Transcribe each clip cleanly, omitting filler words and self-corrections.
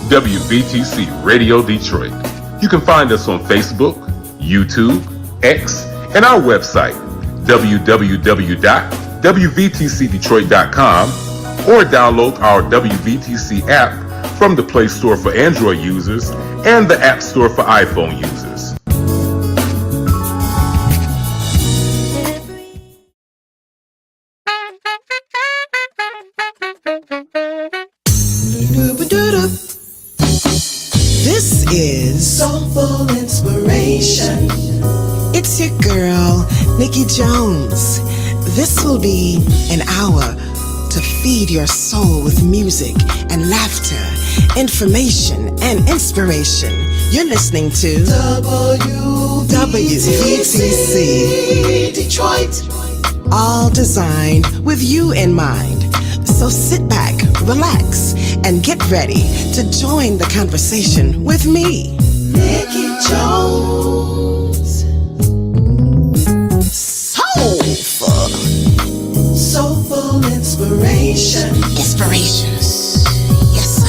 WVTC Radio Detroit. You can find us on Facebook, YouTube, X, and our website, www.wvtcdetroit.com, or download our WVTC app from the Play Store for Android users and the App Store for iPhone users. This is Soulful Inspiration. It's your girl, Nikki Jones. This will be an hour to feed your soul with music and laughter, information and inspiration. You're listening to WVTC Detroit. All designed with you in mind. So sit back, relax, and get ready to join the conversation with me, Nikki Jones. Soulful inspiration. Inspirations. Yes, sir.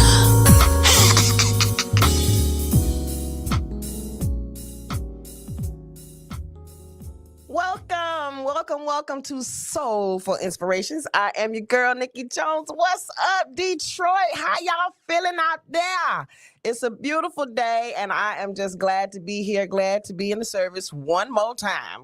Welcome to Soulful Inspirations. I am your girl, Nikki Jones. What's up, Detroit? How y'all feeling out there? It's a beautiful day, and I am just glad to be here, glad to be in the service one more time.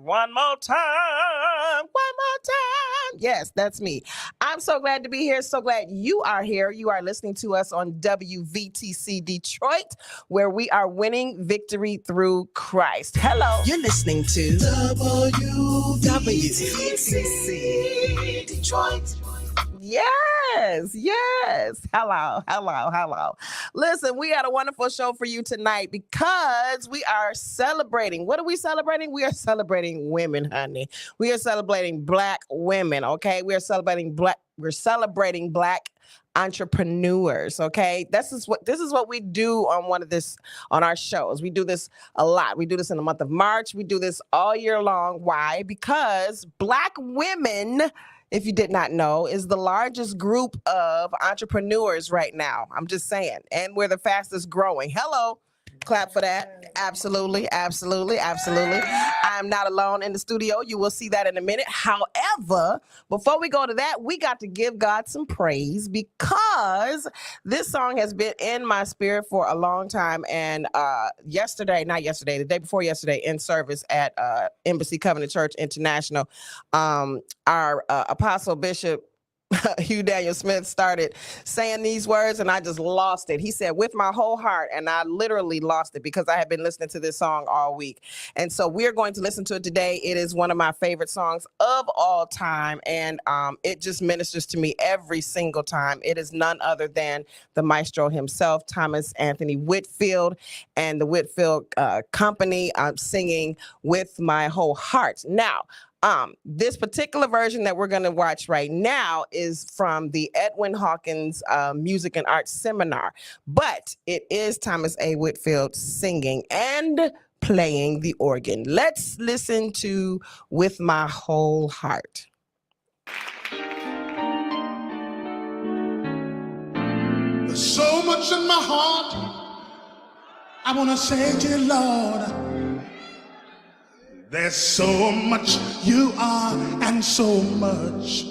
Yes, that's me. I'm so glad to be here. So glad you are here. You are listening to us on WVTC Detroit, where we are winning victory through Christ. Hello. You're listening to WVTC Detroit. Yes. Hello. Listen, we got a wonderful show for you tonight because we are celebrating. What are we celebrating? We are celebrating women, honey. We are celebrating Black women, okay? We're celebrating Black entrepreneurs, okay? This is what we do on our shows. We do this a lot. We do this in the month of March. We do this all year long. Why? Because Black women, if you did not know, is the largest group of entrepreneurs right now. I'm just saying. And we're the fastest growing. Hello. Clap for that. Absolutely. I'm not alone in the studio. You will see that in a minute. However, before we go to that, we got to give God some praise because this song has been in my spirit for a long time. And the day before yesterday, in service at Embassy Covenant Church International, our Apostle Bishop Hugh Daniel Smith started saying these words, and I just lost it. He said, "With my whole heart," and I literally lost it because I had been listening to this song all week. And so we're going to listen to it today. It is one of my favorite songs of all time, and it just ministers to me every single time. It is none other than the maestro himself, Thomas Anthony Whitfield, and the Whitfield Company. I'm singing "With My Whole Heart." Now, this particular version that we're going to watch right now is from the Edwin Hawkins Music and Arts Seminar, but it is Thomas A. Whitfield singing and playing the organ. Let's listen to "With My Whole Heart." There's so much in my heart I want to say to you, Lord. There's so much you are and so much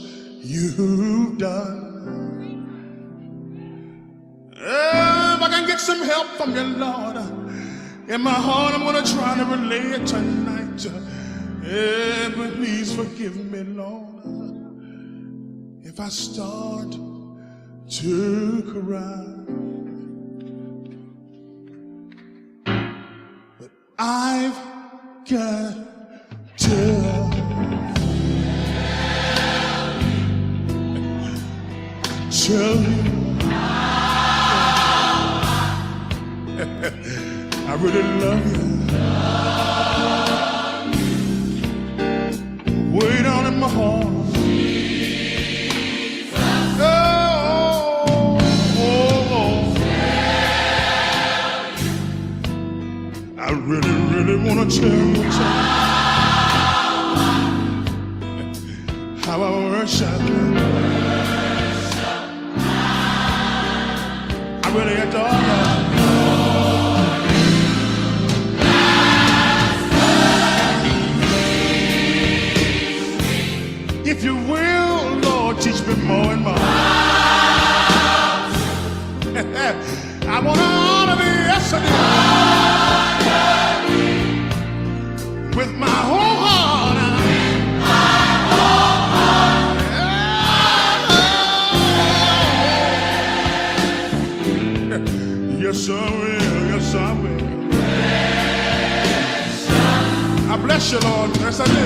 you've done. If I can get some help from you, Lord, in my heart I'm going to try to relay it tonight. But please forgive me, Lord, if I start to cry. But I've got to tell you I really love you. Way down in my heart. I really want to tell you how I worship you. I really adore you. you will, Lord, teach me more and more. I want to honor thee, yes I do. With my whole heart. Yes, I will. Yes, I will. I bless you, Lord. Yes, I do.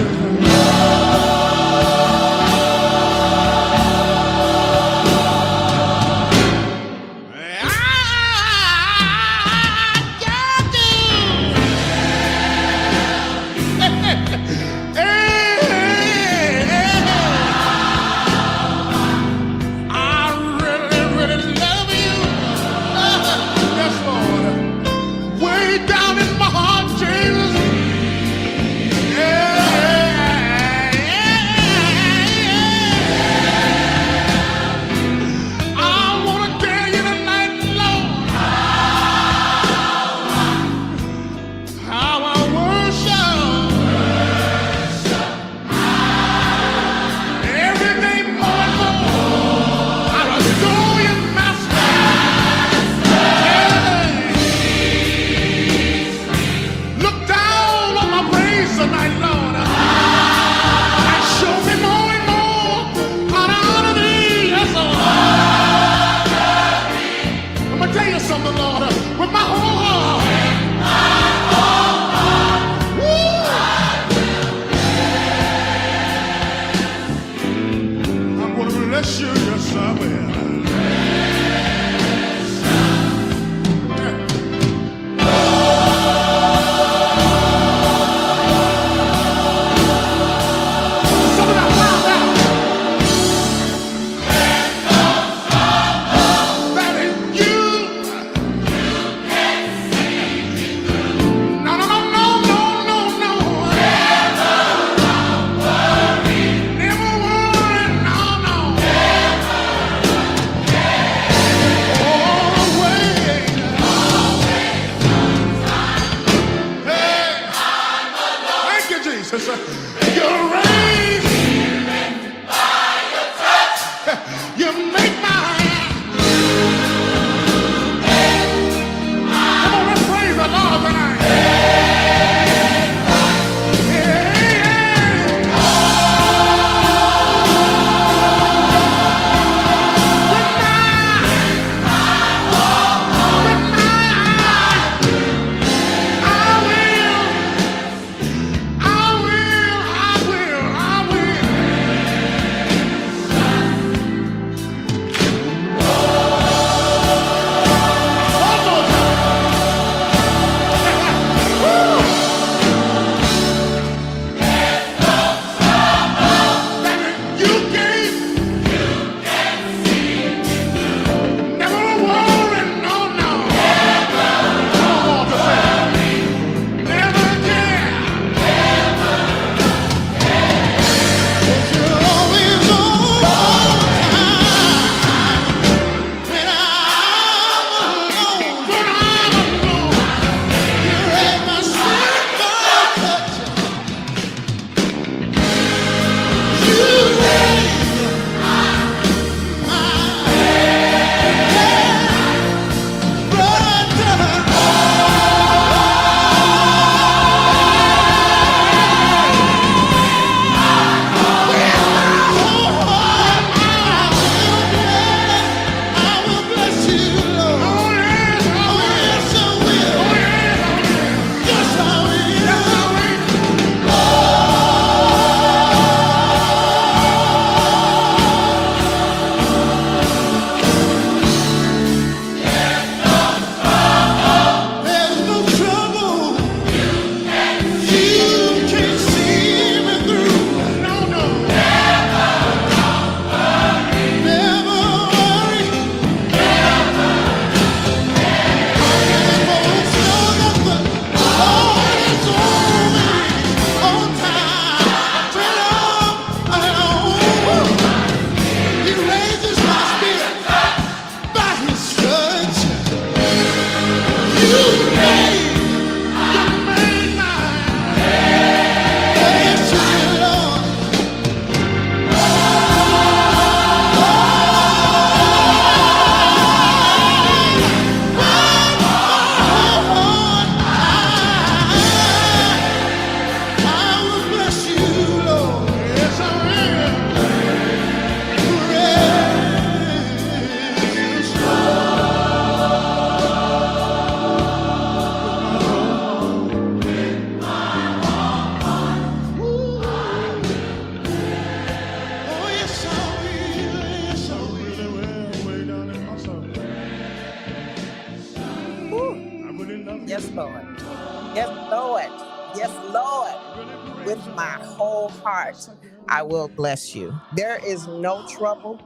whole heart, I will bless you. There is no trouble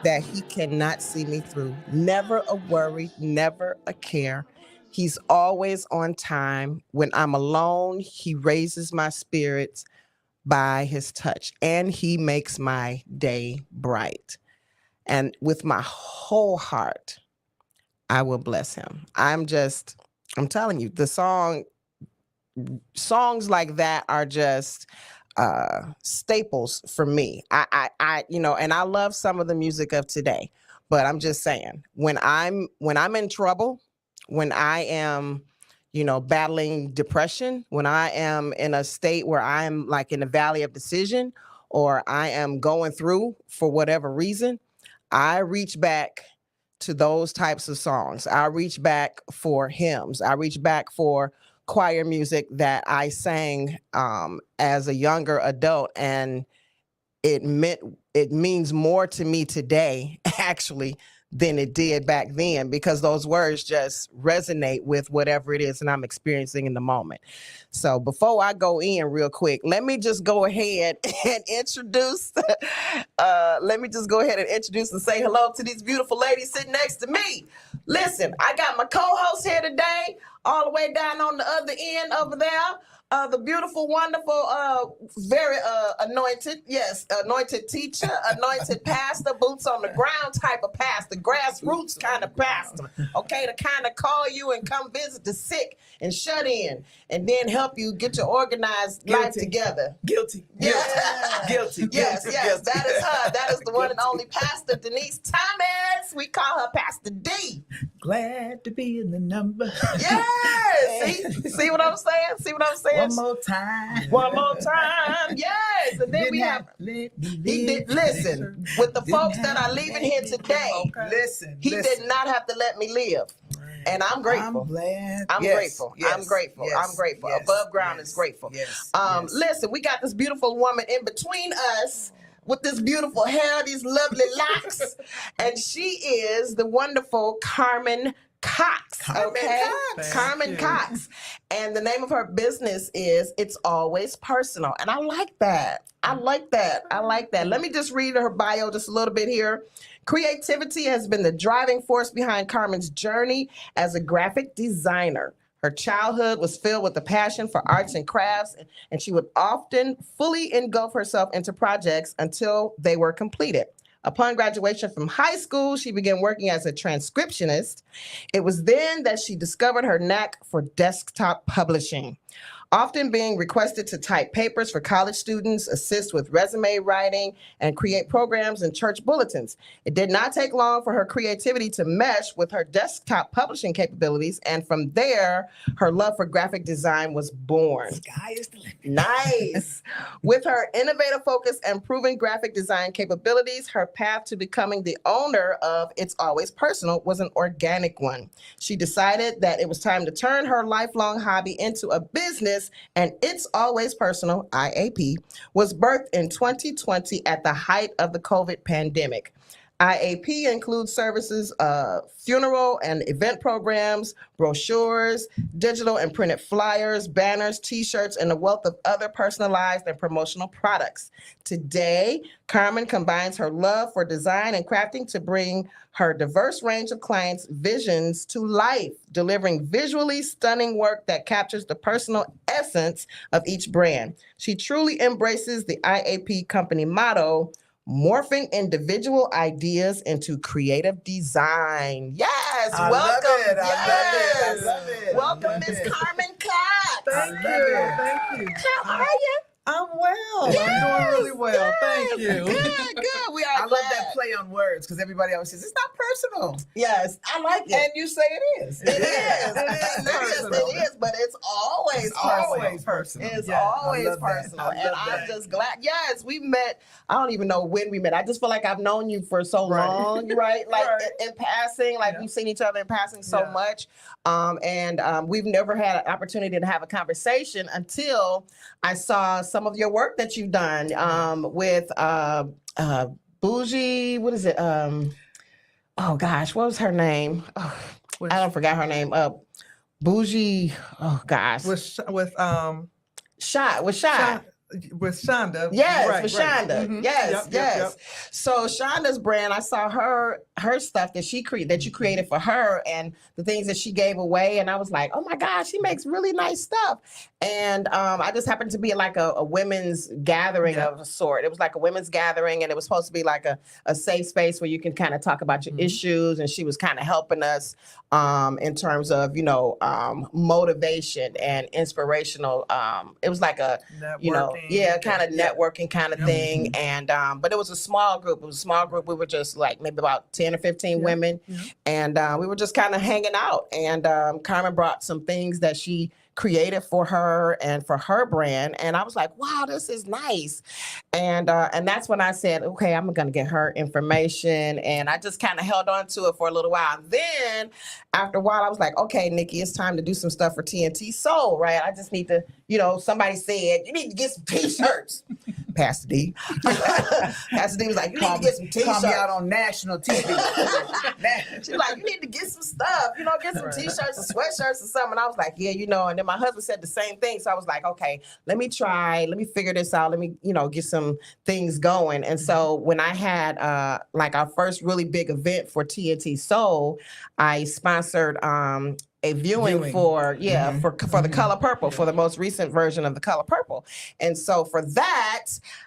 that he cannot see me through. Never a worry, never a care. He's always on time. When I'm alone, he raises my spirits by his touch, and he makes my day bright. And with my whole heart, I will bless him. I'm telling you, songs like that are just staples for me. And I love some of the music of today, but I'm just saying, when I'm in trouble, when I am, battling depression, when I am in a state where I'm like in the valley of decision, or I am going through for whatever reason, I reach back to those types of songs. I reach back for hymns. I reach back for choir music that I sang as a younger adult, and it means more to me today, actually, than it did back then, because those words just resonate with whatever it is that I'm experiencing in the moment. So before I go in real quick, let me just go ahead and introduce and say hello to these beautiful ladies sitting next to me. Listen, I got my co-host here today, all the way down on the other end over there. The beautiful, wonderful, very anointed teacher, anointed pastor, boots on the ground type of pastor, grassroots kind of pastor, okay, to kind of call you and come visit the sick and shut in, and then help you get your organized life together. Guilty. Yes. Guilty. Yes, that is her. That is the one and only Pastor Denise Thomas. We call her Pastor D. Glad to be in the number. Yes. See what I'm saying? One more time. Yes. And then we have listen, with the folks that are leaving here today. He did not have to let me live. And I'm grateful. I'm grateful. Above ground is grateful. Listen, we got this beautiful woman in between us with this beautiful hair, these lovely locks. And she is the wonderful Carmen Cox. Carmen Cox. And the name of her business is It's Always Personal. And I like that. Let me just read her bio just a little bit here. Creativity has been the driving force behind Carmen's journey as a graphic designer. Her childhood was filled with a passion for arts and crafts, and she would often fully engulf herself into projects until they were completed. Upon graduation from high school, she began working as a transcriptionist. It was then that she discovered her knack for desktop publishing. Often being requested to type papers for college students, assist with resume writing, and create programs and church bulletins. It did not take long for her creativity to mesh with her desktop publishing capabilities, and from there, her love for graphic design was born. Sky is the limit. Nice. With her innovative focus and proven graphic design capabilities, her path to becoming the owner of It's Always Personal was an organic one. She decided that it was time to turn her lifelong hobby into a business, and It's Always Personal, IAP, was birthed in 2020 at the height of the COVID pandemic. IAP includes services, funeral and event programs, brochures, digital and printed flyers, banners, t-shirts, and a wealth of other personalized and promotional products. Today, Carmen combines her love for design and crafting to bring her diverse range of clients' visions to life, delivering visually stunning work that captures the personal essence of each brand. She truly embraces the IAP company motto, morphing individual ideas into creative design. Yes, welcome. I love it. Welcome, Miss Carmen Cox. Thank you. How are you? I'm well. Yes, I'm doing really well. Thank you. Good. We are I glad. love that play on words because everybody always says it's not personal. Yes, I like it. And you say it is. It is, but it's always personal. It's always personal. And I'm just glad. Yes, we met. I don't even know when we met. I just feel like I've known you for so long, right? Like in passing, we've seen each other in passing so much. And we've never had an opportunity to have a conversation until I saw some of your work that you've done with Bougie. What is it? Oh gosh, what was her name? Oh, I don't forgot her name. Bougie. Oh gosh. With Shot. with Shonda. Yes, Right, with right. Shonda. Mhm. Yes, Yep, yes. yep. So Shonda's brand, I saw her stuff that you created for her, and the things that she gave away, and I was like, oh my gosh, she makes really nice stuff. And I just happened to be at like a women's gathering Yep. of a sort. It was like a women's gathering, and it was supposed to be like a safe space where you can kind of talk about your issues, and she was kind of helping us in terms of motivation and inspirational. It was like a Networking. kind of networking kind of Yep. thing. And but it was a small group. It was a small group. We were just like maybe about 10 or 15 women, and we were just kind of hanging out. And Carmen brought some things that she created for her and for her brand, and I was like, wow, this is nice. And that's when I said, okay, I'm gonna get her information, and I just kind of held on to it for a little while. Then after a while, I was like, okay, Nikki, it's time to do some stuff for TNT Soul, right? I just need to, somebody said you need to get some t-shirts. Pastor D. Pastor D was like, you need to get some t-shirts. Call me out on national TV. She's like, you need to get some stuff, get some t-shirts and sweatshirts or something. And I was like, yeah, and then my husband said the same thing. So I was like, okay, let me figure this out. Let me, get some things going. And so when I had like our first really big event for TNT Soul, I sponsored a viewing for the Color Purple, for the most recent version of the Color Purple. And so for that,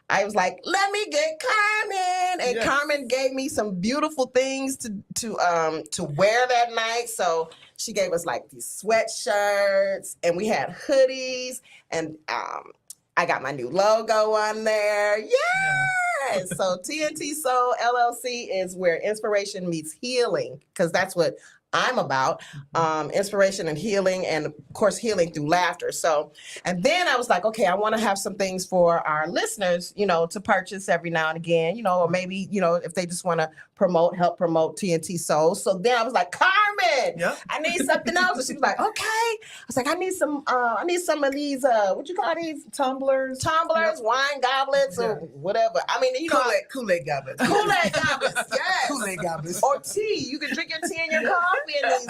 I was like, let me get Carmen. And Carmen gave me some beautiful things to wear that night. So she gave us like these sweatshirts, and we had hoodies, and I got my new logo on there. Yes. So TNT Soul LLC is where inspiration meets healing, because that's what I'm about, inspiration and healing, and of course, healing through laughter. So, and then I was like, okay, I want to have some things for our listeners, to purchase every now and again, or maybe, if they just want to help promote TNT Soul. So then I was like, Carmen, I need something else. And she was like, okay. I was like, I need some of these, what you call these? Tumblers, wine goblets, or whatever. I mean, Kool-Aid goblets. Kool-Aid goblets, yes. Kool-Aid goblets. Or tea. You can drink your tea and your coffee in these.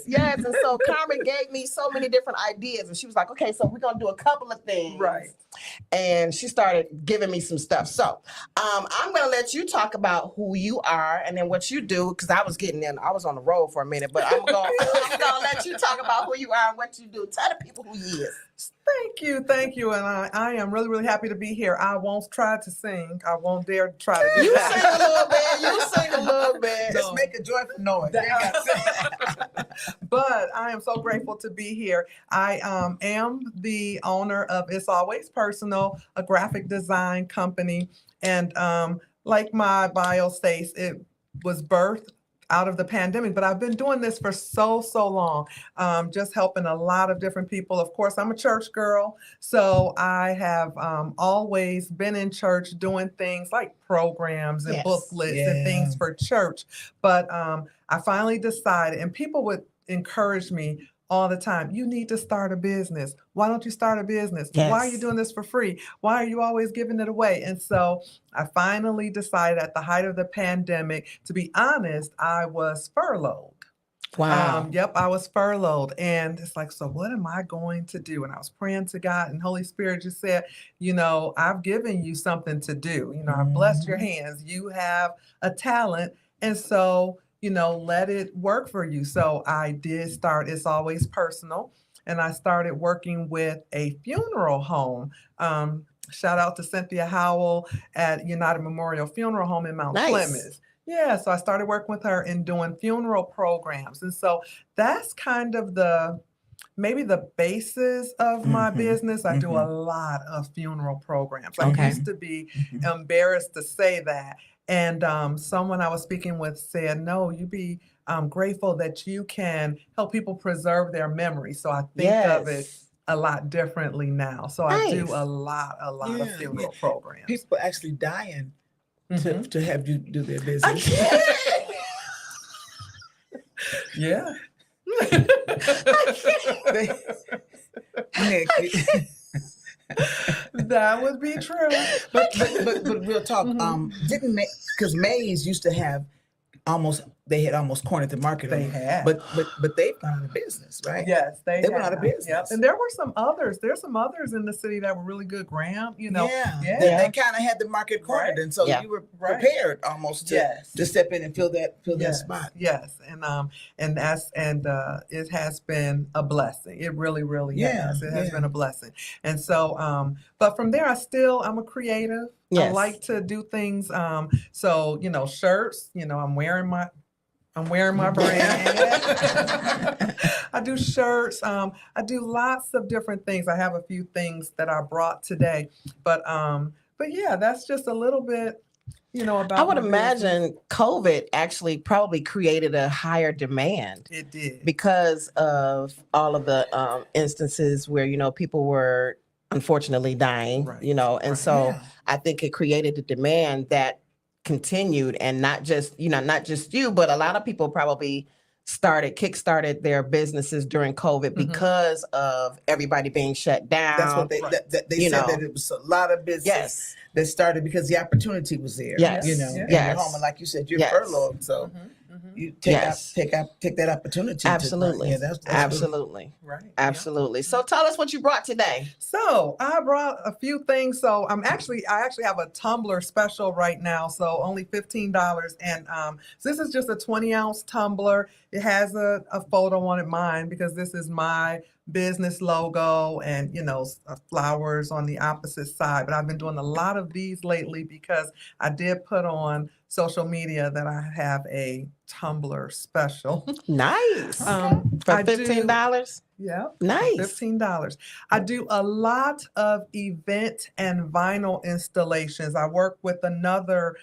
Yes. And so Carmen gave me so many different ideas, and she was like, okay, so we're going to do a couple of things. Right. And she started giving me some stuff. So I'm going to let you talk about who you are and then what you do, because I was on the road for a minute, but I'm going to let you talk about who you are and what you do. Tell the people who you is. Thank you. And I am really, really happy to be here. I won't try to sing. I won't dare try to do that. You sing a little bit. Just make a joyful noise. But I am so grateful to be here. I am the owner of It's Always Personal, a graphic design company. And like my bio states, it was birthed out of the pandemic, but I've been doing this for so long, just helping a lot of different people. Of course, I'm a church girl, so I have always been in church doing things like programs and booklets and things for church. But I finally decided, and people would encourage me all the time, you need to start a business. Why don't you start a business? Yes. Why are you doing this for free? Why are you always giving it away? And so I finally decided at the height of the pandemic, to be honest, I was furloughed. Wow. I was furloughed. And it's like, so what am I going to do? And I was praying to God, and Holy Spirit just said, I've given you something to do. I've blessed your hands. You have a talent. And so let it work for you. So I did start It's Always Personal, and I started working with a funeral home. Shout out to Cynthia Howell at United Memorial Funeral Home in Mount Clemens. Yeah, so I started working with her and doing funeral programs. And so that's kind of maybe the basis of my business. I do a lot of funeral programs. I used to be embarrassed to say that. And someone I was speaking with said, no, you be grateful that you can help people preserve their memory. So I think of it a lot differently now. So I do a lot of funeral programs. People actually dying to have you do their business. Yeah. Nick. That would be true. But real talk, because Mays used to have almost they had almost cornered the market. They had. But they've gone out of business, right? Yes, they went out of have. business. Yep. And there were some others. There's some others in the city that were really good. Graham, you know. Yeah. Yeah. They kind of had the market cornered, Right. and so Yeah. you were Right. prepared almost to step in and fill that Yes. spot. Yes, and it has been a blessing. It really, really has. It has been a blessing. And so, but from there, I'm a creative. I Yes. like to do things. So you know, shirts. You know, I'm wearing my brand. I do shirts. I do lots of different things. I have a few things that I brought today, but yeah, that's just a little bit, you know, about. I would my imagine business. COVID actually probably created a higher demand It did. because of all of the instances where, you know, people were unfortunately dying, Right. you know, and Right. so Yeah. I think it created a demand that continued, and not just you, but a lot of people probably kickstarted their businesses during COVID because of everybody being shut down. That's what they Right. they You said, know. that it was a lot of business Yes. that started because the opportunity was there. Yes. You know, Yes. and you're home, and like you said, you're Yes. furloughed, so you take Yes. that opportunity. Absolutely. That's Absolutely. Right. Yeah. Absolutely. So tell us what you brought today. So I brought a few things. So I actually have a tumbler special right now. So only $15. And so this is just a 20-ounce tumbler. It has a photo on it, mine, because this is my business logo, and you know, flowers on the opposite side. But I've been doing a lot of these lately because I did put on social media that I have a tumbler special. Nice. For I do- $15. Yeah. Nice. $15. I do a lot of event and vinyl installations. I work with another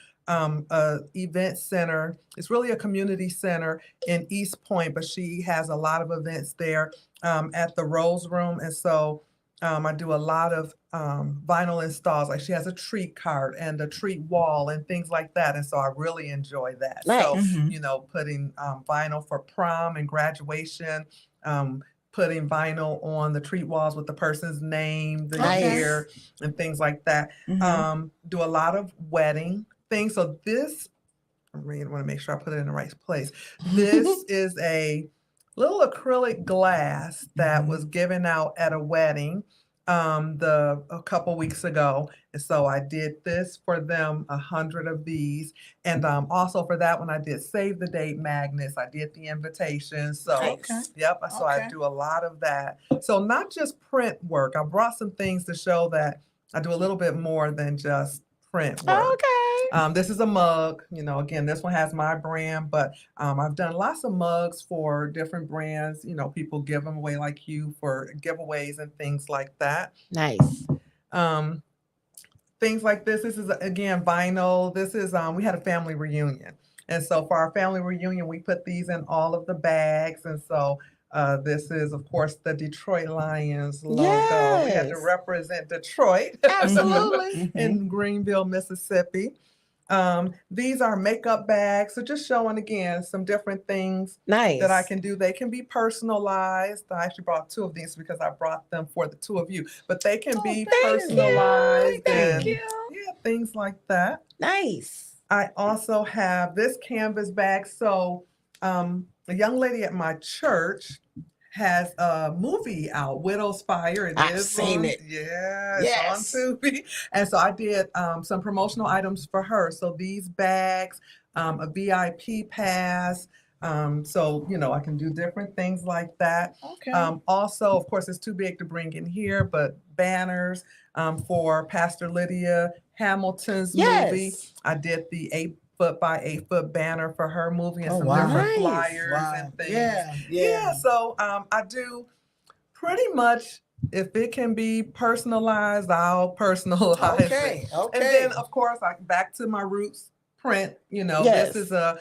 event center. It's really a community center in East Point, but she has a lot of events there at the Rose Room. And so I do a lot of vinyl installs. Like she has a treat cart and a treat wall and things like that. And so I really enjoy that. Nice. So, Mhm. you know, putting vinyl for prom and graduation, putting vinyl on the treat walls with the person's name, the Nice. year, and things like that. Mhm. Do a lot of wedding things. So this, I really want to make sure I put it in the right place. This is a little acrylic glass that was given out at a wedding a couple weeks ago. And so I did this for them, 100 of these. And also for that one, I did save the date magnets. I did the invitation. So Okay. yep. So I Okay. do a lot of that. So not just print work. I brought some things to show that I do a little bit more than just print work. Okay. This is a mug. You know, again, this one has my brand, but I've done lots of mugs for different brands. You know, people give them away like you for giveaways and things like that. Nice. Things like this. This is again vinyl. This is we had a family reunion, and so for our family reunion, we put these in all of the bags, and so this is of course the Detroit Lions logo. We had to Yes. represent Detroit. Absolutely. In Greenville, Mississippi. These are makeup bags. So just showing again some different things Nice. that I can do. They can be personalized. I actually brought two of these because I brought them for the two of you, but they can be personalized and Thank you. yeah, things like that. Nice. I also have this canvas bag. So a young lady at my church has a movie out, Widow's Fire. I've seen it. Yeah, Yes. it's on Tubi. And so I did some promotional items for her. So these bags, a VIP pass. So, you know, I can do different things like that. Okay. Also, of course, it's too big to bring in here, but banners for Pastor Lydia Hamilton's movie. Yes. I did the 8-foot by 8-foot banner for her movie and Oh, some wow. different Nice. flyers Wow. and things. Yeah. So I do pretty much, if it can be personalized, I'll personalize it. Okay. Okay. And then, of course, back to my roots print. You know, Yes. this is a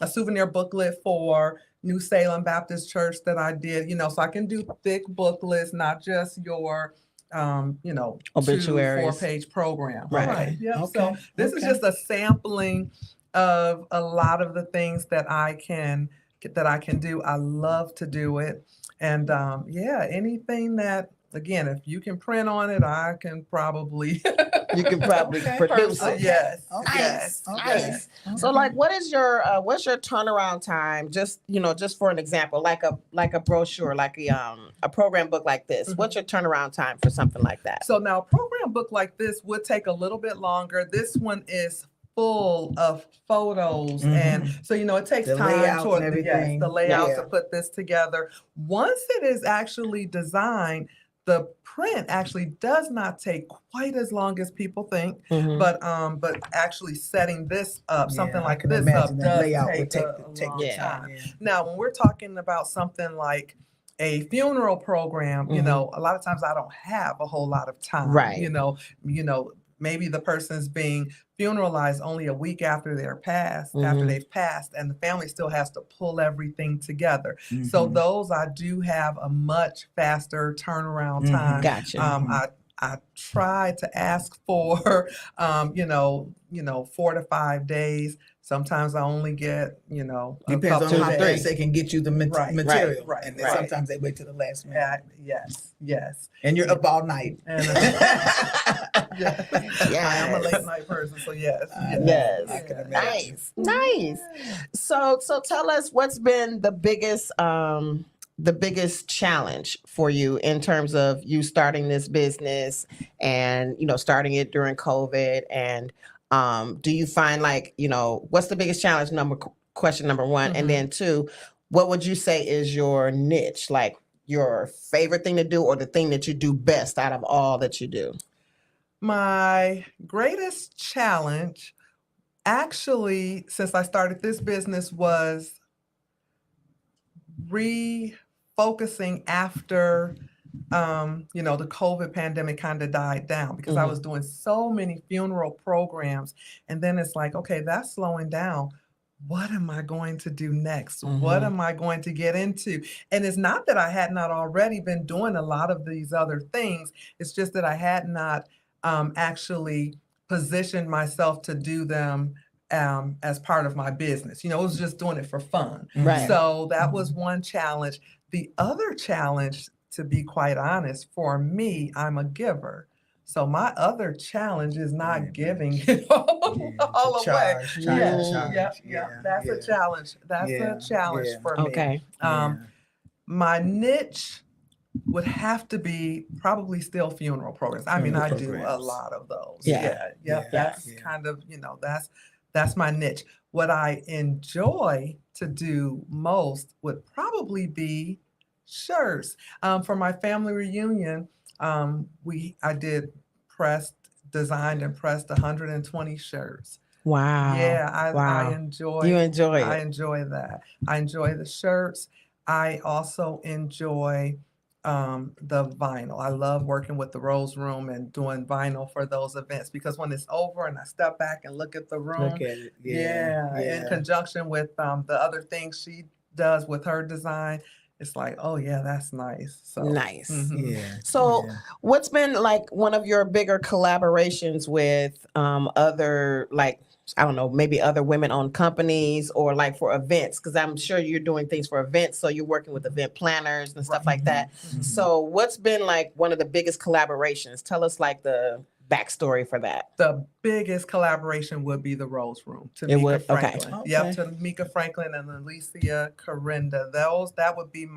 souvenir booklet for New Salem Baptist Church that I did. You know, so I can do thick booklets, not just your you know, Obituaries. 2-4-page program. Right. Yep. Okay. So this is Okay. just a sampling of a lot of the things that I can do. I love to do it. And yeah, anything that, again, if you can print on it, I can probably You can probably produce it. Yes. Okay. Yes. Nice. So like what is your what's your turnaround time? Just just for an example, like a brochure, like a program book like this. What's your turnaround time for something like that? So now a program book like this would take a little bit longer. This one is full of photos, and so it takes The time layouts toward and the everything. layout Yeah. to put this together. Once it is actually designed, the print actually does not take quite as long as people think, but actually setting this up, something Yeah, I like can this up, imagine that does layout would take take a long yeah. time. Yeah. Now, when we're talking about something like a funeral program, a lot of times I don't have a whole lot of time. Right. Maybe the person's being funeralized only a week after after they've passed, and the family still has to pull everything together. So those I do have a much faster turnaround time. Gotcha. I try to ask for 4 to 5 days. Sometimes I only get a Depends couple on how of fast days. they can get you the Right, material. right, And then right. sometimes they wait till the last minute. Yes. And you're up all night. And I am a late night person, so yes. Yes. I can imagine. Nice. So tell us what's been the biggest challenge for you in terms of you starting this business and starting it during COVID, and do you find what's the biggest challenge, question number one, and then two, what would you say is your niche, like your favorite thing to do or the thing that you do best out of all that you do? My greatest challenge, actually, since I started this business, was refocusing after the COVID pandemic kind of died down, because I was doing so many funeral programs, and then it's like, okay, that's slowing down. What am I going to do next? What am I going to get into? And it's not that I had not already been doing a lot of these other things. It's just that I had not actually positioned myself to do them as part of my business. It was just doing it for fun. Right. So that was one challenge. The other challenge, to be quite honest, for me, I'm a giver. So my other challenge is not giving it all away. That's a challenge. That's a challenge for me. Okay. My niche would have to be probably still funeral programs. I mean, I do a lot of those. That's kind of, that's my niche. What I enjoy to do most would probably be shirts. For my family reunion, I designed and pressed 120 shirts. Wow. Yeah, I enjoy. You enjoy it. I enjoy that. I enjoy the shirts. I also enjoy the vinyl. I love working with the Rose Room and doing vinyl for those events, because when it's over and I step back and look at the room, Look at it. in conjunction with the other things she does with her design, it's like, oh yeah, that's nice. So nice. So what's been like one of your bigger collaborations with other, like, I don't know, maybe other women-owned companies, or like for events? Because I'm sure you're doing things for events, so you're working with event planners and stuff like that. So what's been like one of the biggest collaborations? Tell us like the backstory for that. The biggest collaboration would be the Rose Room. Tamika Franklin. Okay. Yep, Tamika Franklin and Alicia Corinda. That would be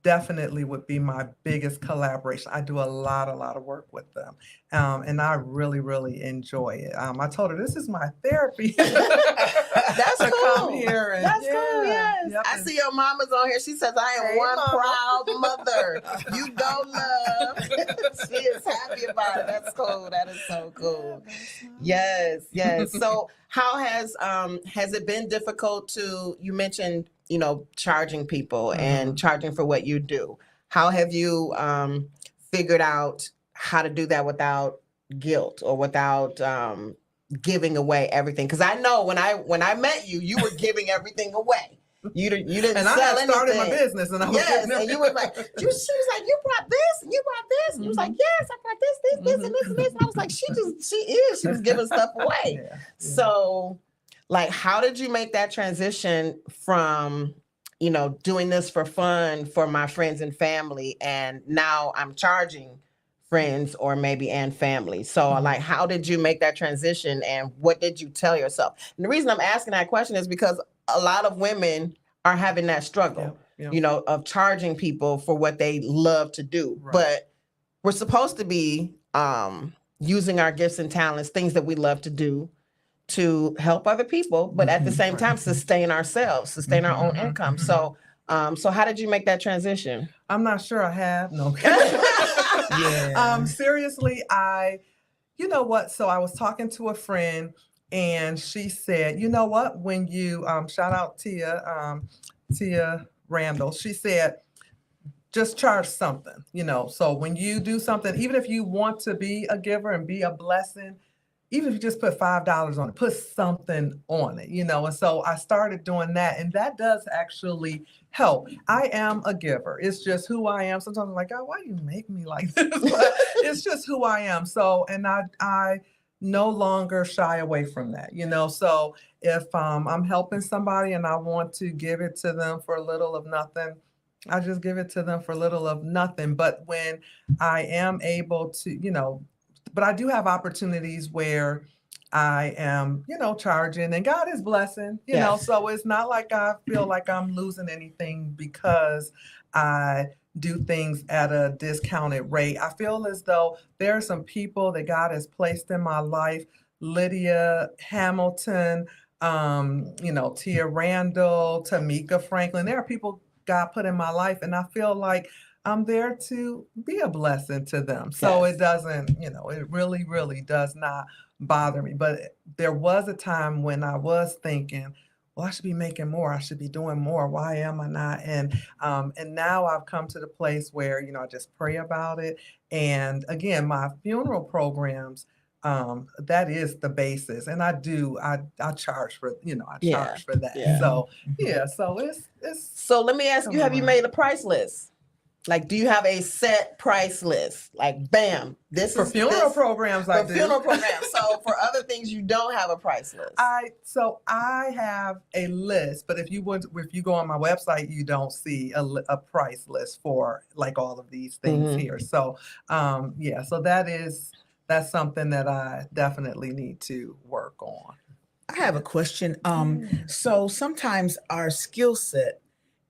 definitely would be my biggest collaboration. I do a lot of work with them. And I really, really enjoy it. I told her, this is my therapy. That's to cool. Come here and, That's cool, yes. Yep. I see your mama's on here. She says, I am Hey, one Mama. proud mother. You don't love. She is happy about it. That's cool. That is so cool. Yes. So how has it been difficult to, you mentioned, charging people and charging for what you do. How have you figured out how to do that without guilt or without giving away everything? Because I know when I met you, you were giving everything away. You didn't and sell I had anything. started my business, and I was and you were like, she was like, you brought this, and you brought this, and you was like, yes, I brought this, and this, and this. And I was like, she was giving stuff away. So, like, how did you make that transition from, doing this for fun for my friends and family, and now I'm charging friends or maybe and family. So like, how did you make that transition and what did you tell yourself? And the reason I'm asking that question is because a lot of women are having that struggle, of charging people for what they love to do. Right. But we're supposed to be using our gifts and talents, things that we love to do, to help other people, but at the same time, sustain ourselves, sustain our own income. So how did you make that transition? I'm not sure I have. No. Yeah. Seriously, you know what? So I was talking to a friend and she said, you know what? When you, shout out Tia Randall, she said, just charge something, So when you do something, even if you want to be a giver and be a blessing, even if you just put $5 on it, put something on it, And so I started doing that, and that does actually help. I am a giver. It's just who I am. Sometimes I'm like, God, why do you make me like this? But it's just who I am. So, and I no longer shy away from that, So if I'm helping somebody and I want to give it to them for little of nothing, I just give it to them for little of nothing. But when I am able to, but I do have opportunities where I am, charging, and God is blessing, so it's not like I feel like I'm losing anything because I do things at a discounted rate. I feel as though there are some people that God has placed in my life, Lydia Hamilton, Tia Randall, Tamika Franklin. There are people God put in my life, and I feel like I'm there to be a blessing to them. So it doesn't, it really, really does not bother me. But there was a time when I was thinking, well, I should be making more. I should be doing more. Why am I not? And now I've come to the place where, I just pray about it. And again, my funeral programs, that is the basis. And I charge for, charge for that. Yeah. So so it's So let me ask you, have you made a price list? Like, do you have a set price list? Like, bam, this for is funeral programs. I for do. funeral programs. So for other things, you don't have a price list. I have a list, but if you go on my website, you don't see a price list for like all of these things here. So so that's something that I definitely need to work on. I have a question. So sometimes our skill set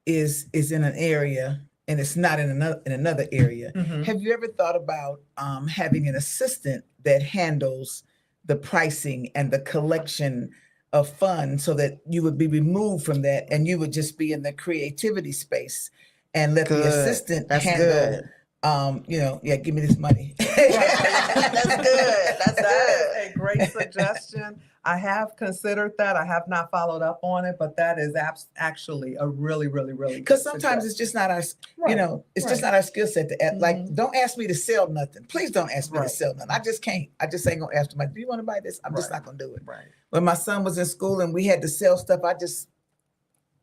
is in an area and it's not in another area. Have you ever thought about having an assistant that handles the pricing and the collection of funds so that you would be removed from that and you would just be in the creativity space and let the assistant handle give me this money. That's good. That is a great suggestion. I have considered that. I have not followed up on it, but that is actually a really, really, really good because sometimes it's just not our, just not our skill set to add. Like, don't ask me to sell nothing. Please don't ask me to sell nothing. I just can't. I just ain't gonna ask somebody, do you want to buy this? I'm just not gonna do it. Right. When my son was in school and we had to sell stuff, I just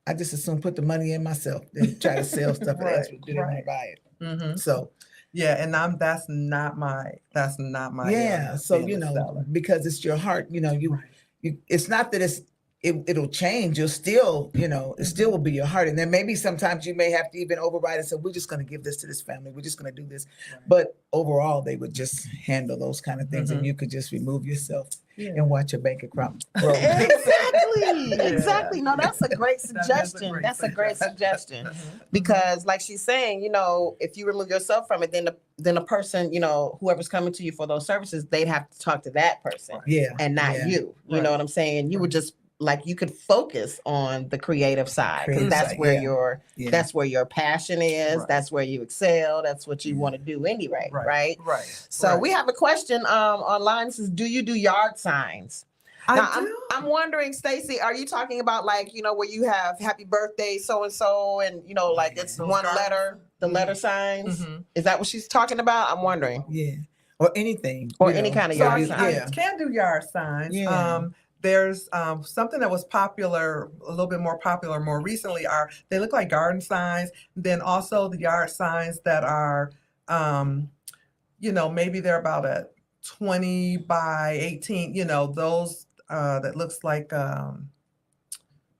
assume put the money in myself than try to sell stuff and ask me, do they want to buy it? So yeah, and that's not my area, so because it's your heart, you it's not that it'll change. You'll still, it still will be your heart. And then maybe sometimes you may have to even override and say, we're just going to give this to this family. We're just going to do this. But overall, they would just handle those kind of things and you could just remove yourself and watch your bank account grow. Exactly. No, that's a great suggestion. That's a great suggestion. Because like she's saying, if you remove yourself from it, then the person, whoever's coming to you for those services, they'd have to talk to that person. And not you. You know what I'm saying? You would just like you could focus on the creative side because that's where that's where your passion is. That's where you excel. That's what you want to do anyway, right? So we have a question online. It says, do you do yard signs? Now, I'm wondering, Stacey, are you talking about like, where you have happy birthday so-and-so and, like it's one letter, the letter signs? Is that what she's talking about? I'm wondering. Yeah. Or anything. Or any kind of yard sign. I can do yard signs. There's something that was popular, a little bit more popular more recently they look like garden signs. Then also the yard signs that are, maybe they're about a 20 by 18, those that looks like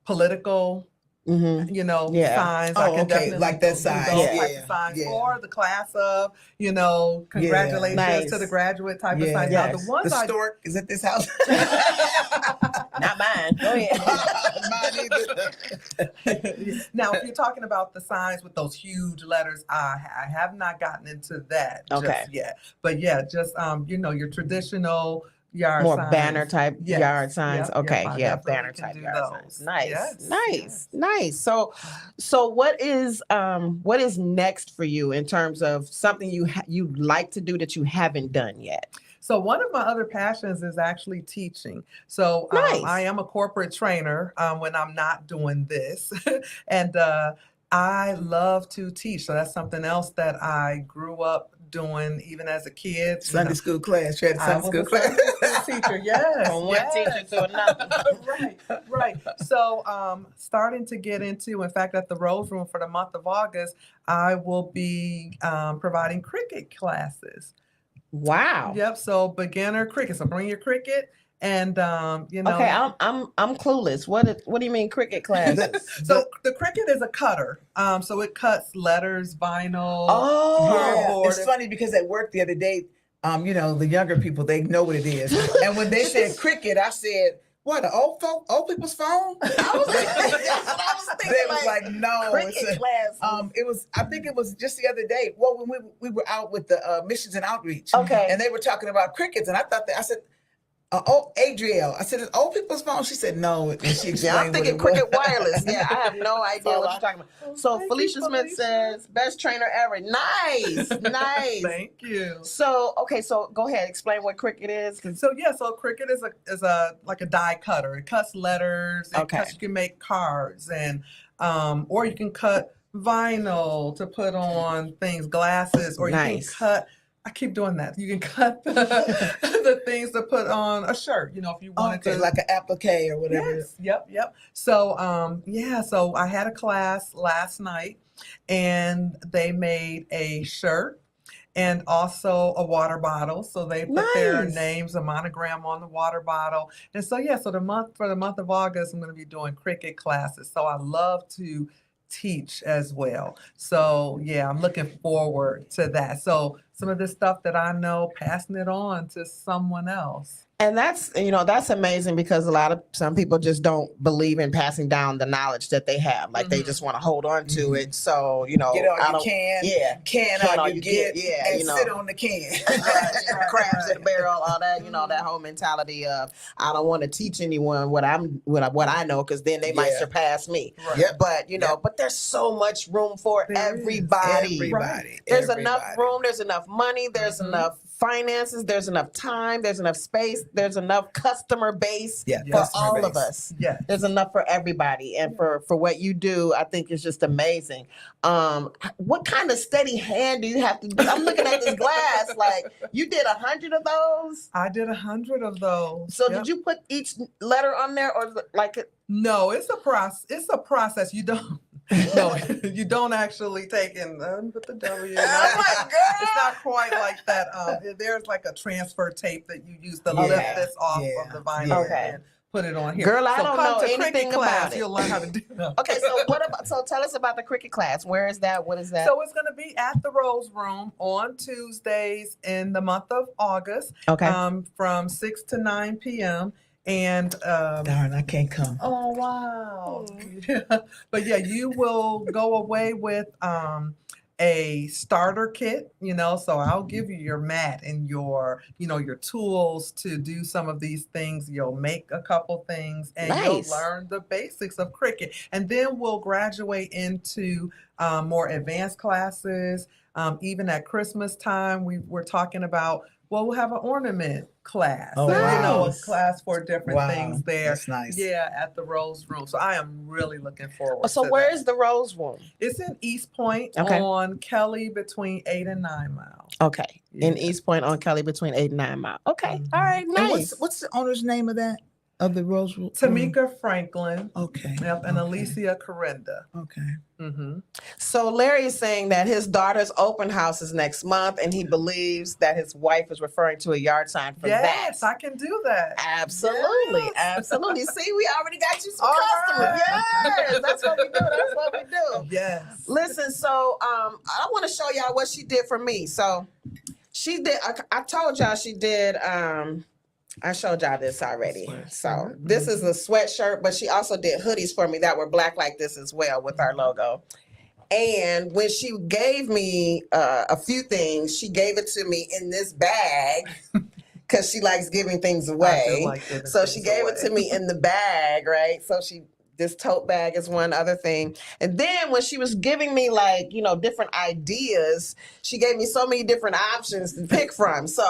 political you know, Yeah. signs. Oh, I can okay, definitely like that do size. those Yeah. type of signs Yeah. for the class of, you know, congratulations Nice. to the graduate type of Yeah. signs. Now, Yes. the ones The I stork is at this house. Not mine. Go ahead. Mine either. now, if you're talking about the signs with those huge letters, I have not gotten into that Okay. just yet. But yeah, just you know, your traditional yard More signs. banner type Yes. yard signs. Yep, Okay, I yeah, definitely banner can type do yard those. signs. Nice, Yes, nice, yes. nice. So what is next for you in terms of something you like to do that you haven't done yet? So one of my other passions is actually teaching. So Nice. I am a corporate trainer when I'm not doing this, and I love to teach. So that's something else that I grew up doing even as a kid. You Sunday know, school class. You had a I Sunday was school a class. Sunday school teacher. Yes, From one teacher to another. right. So starting to get into, in fact, at the Rose Room for the month of August, I will be providing cricket classes. Wow. Yep. So beginner cricket. So bring your cricket, and you know. Okay, I'm clueless. What do you mean cricket classes? So the cricket is a cutter. So it cuts letters, vinyl. Oh, Yeah, Cardboard. it's funny because at work the other day, you know, the younger people, they know what it is. And when they said cricket, I said, what, the old people's phone? I was like, that's what I was thinking. They was like, no. cricket It's a- classes. I think it was just the other day. Well, when we were out with the missions and outreach, Okay. and they were talking about crickets, and I thought I said, Adriel. I said, it's old people's phone. She said, no. And she explained Yeah, I'm thinking what it cricket was. wireless. Yeah, I have no idea all what I- you're talking about. So Thank you, Felicia Smith Felicia. says, best trainer ever. Nice, nice. Thank you. So okay, so go ahead, explain what cricket is. 'Cause- So yeah, so cricket is a like a die cutter. It cuts letters. Okay. You can make cards, and or you can cut vinyl to put on things, glasses, or you Nice. can cut. I keep doing that. You can cut the things to put on a shirt. You know, if you wanted Okay, to, like an applique or whatever. Yes, yep. So yeah, so I had a class last night, and they made a shirt and also a water bottle. So they put their Nice. names, a monogram on the water bottle. And so yeah, so for the month of August, I'm going to be doing cricket classes. So I love to teach as well. So yeah, I'm looking forward to that. So some of this stuff that I know, passing it on to someone else. And that's amazing because some people just don't believe in passing down the knowledge that they have. Like they just want to hold on to it. So, Get all you can. Yeah. Can all you get. Yeah, and you know. sit on the can. Crabs in a barrel, all that, that whole mentality of I don't want to teach anyone what I know because then they might Yeah. surpass me. Right. Yep. But but there's so much room for There is. everybody. Everybody. There's enough Everybody. room, there's enough money, there's enough finances, there's enough time, there's enough space, there's enough customer base Yeah, for customer all base. of us. Yeah. There's enough for everybody. And for what you do, I think is just amazing. What kind of steady hand do you have to do? I'm looking at this glass, like you did 100 of those. I did 100 of those. So Yep. did you put each letter on there or like No, it's a process. It's a process. You don't. No, you don't actually take and put the W. Oh my God. It's not quite like that. There's like a transfer tape that you use to Yeah, lift this off yeah, of the vinyl yeah. Okay. and put it on here. Girl, I don't come know to anything cricket about class, it. You'll learn how to do that. Okay, so tell us about the cricket class. Where is that? What is that? So it's going to be at the Rose Room on Tuesdays in the month of August, Okay. from 6 to 9 p.m. And Darn, I can't come. oh wow! But yeah, you will go away with a starter kit. So I'll give you your mat and your tools to do some of these things. You'll make a couple things, and Nice. you'll learn the basics of cricket. And then we'll graduate into more advanced classes. Even at Christmas time, we're talking about. Well, we'll have an ornament class. Oh, So, wow. a class for different Wow, things there. that's nice. Yeah, at the Rose Room. So I am really looking forward So to where that. is the Rose Room? It's in East Point Okay. on Kelly between 8 and 9 miles. Okay. In Yeah. East Point on Kelly between 8 and 9 Mile. Okay. Mhm. All right. And Nice. what's the owner's name of that? of the Rose? Tamika Franklin. Okay. Yep, and okay. Alicia Corinda. Okay. Mm-hmm. So Larry is saying that his daughter's open house is next month, and he believes that his wife is referring to a yard sign for Yes, that. I can do that. Absolutely, Yes. absolutely. See, we already got you some All customers. right. Yes, that's what we do. That's what we do. Yes. Listen, so I want to show y'all what she did for me. So she did. I told y'all she did. I showed y'all this already. So this is a sweatshirt, but she also did hoodies for me that were black like this as well with our logo. And when she gave me a few things, she gave it to me in this bag because she likes giving things away. So she gave it to me in the bag, right? So this tote bag is one other thing. And then when she was giving me different ideas, she gave me so many different options to pick from. So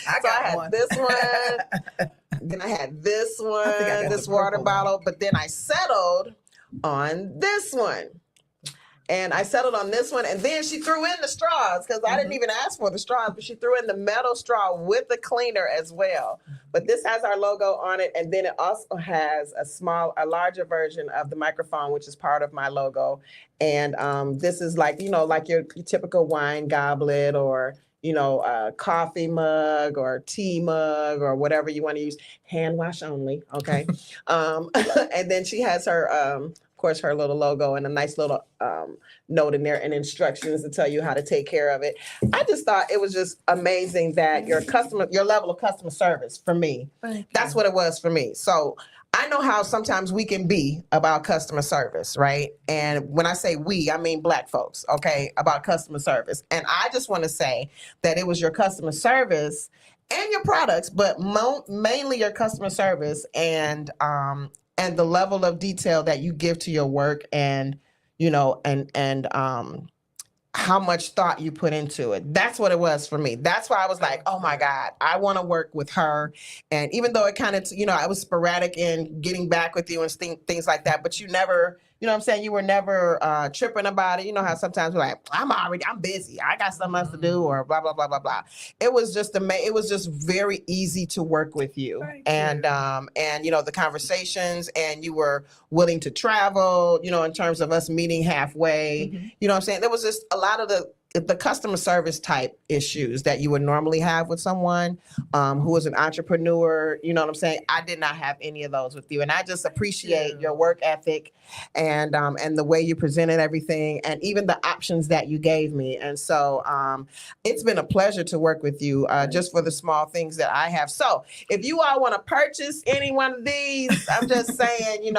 I had this one, then I had this one, this water bottle, but then I settled on this one. And I settled on this one, and then she threw in the straws because I didn't even ask for the straws, but she threw in the metal straw with the cleaner as well. But this has our logo on it, and then it also has a larger version of the microphone, which is part of my logo. And this is like your typical wine goblet or coffee mug or tea mug or whatever you want to use. Hand wash only, okay? And then she has her, of course, her little logo and a nice little note in there and instructions to tell you how to take care of it. I just thought it was just amazing that your level of customer service for me, that's what it was for me. So I know how sometimes we can be about customer service, right? And when I say we, I mean Black folks, okay, about customer service. And I just want to say that it was your customer service and your products, but mainly your customer service and the level of detail that you give to your work and how much thought you put into it. That's what it was for me. That's why I was like, oh my God, I want to work with her. And even though it kind of, I was sporadic in getting back with you and things like that, but you never, you know what I'm saying? You were never tripping about it. You know how sometimes we're like, I'm busy. I got something else to do or blah, blah, blah, blah, blah. It was just it was just very easy to work with you. And the conversations, and you were willing to travel, in terms of us meeting halfway. You know what I'm saying? There was just a lot of the customer service type issues that you would normally have with someone who was an entrepreneur. You know what I'm saying? I did not have any of those with you. And I just appreciate your work ethic and the way you presented everything and even the options that you gave me. And so it's been a pleasure to work with you just for the small things that I have. So if you all want to purchase any one of these, I'm just saying,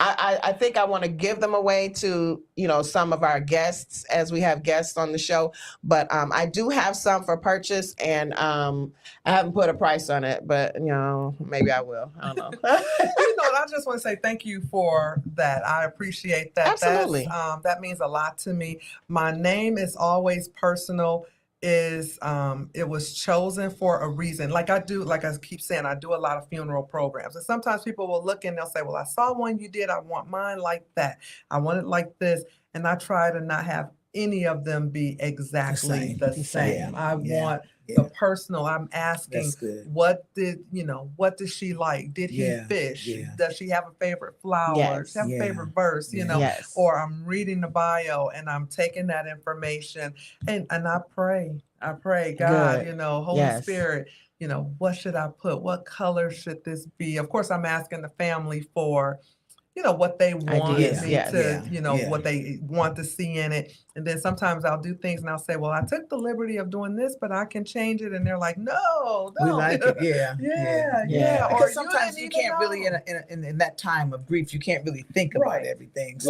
I think I want to give them away to, some of our guests as we have guests on the show. But I do have some for purchase, and I haven't put a price on it, but, maybe I will. I don't know. I just want to say thank you for that. I appreciate that. Absolutely. That means a lot to me. My name is always personal. It was chosen for a reason. Like I keep saying, I do a lot of funeral programs. And sometimes people will look and they'll say, well, I saw one you did. I want mine like that. I want it like this. And I try to not have any of them be exactly the same. I want the personal. I'm asking, what did she like? Did he fish? Does she have a favorite flower? Does she have a favorite verse? Or I'm reading the bio and I'm taking that information and I pray, God, Holy Spirit, what should I put? What color should this be? Of course, I'm asking the family for what they want what they want to see in it. And then sometimes I'll do things and I'll say, well, I took the liberty of doing this, but I can change it. And they're like, no. We like it. Yeah. Because sometimes you can't really, in that time of grief, you can't really think about everything. So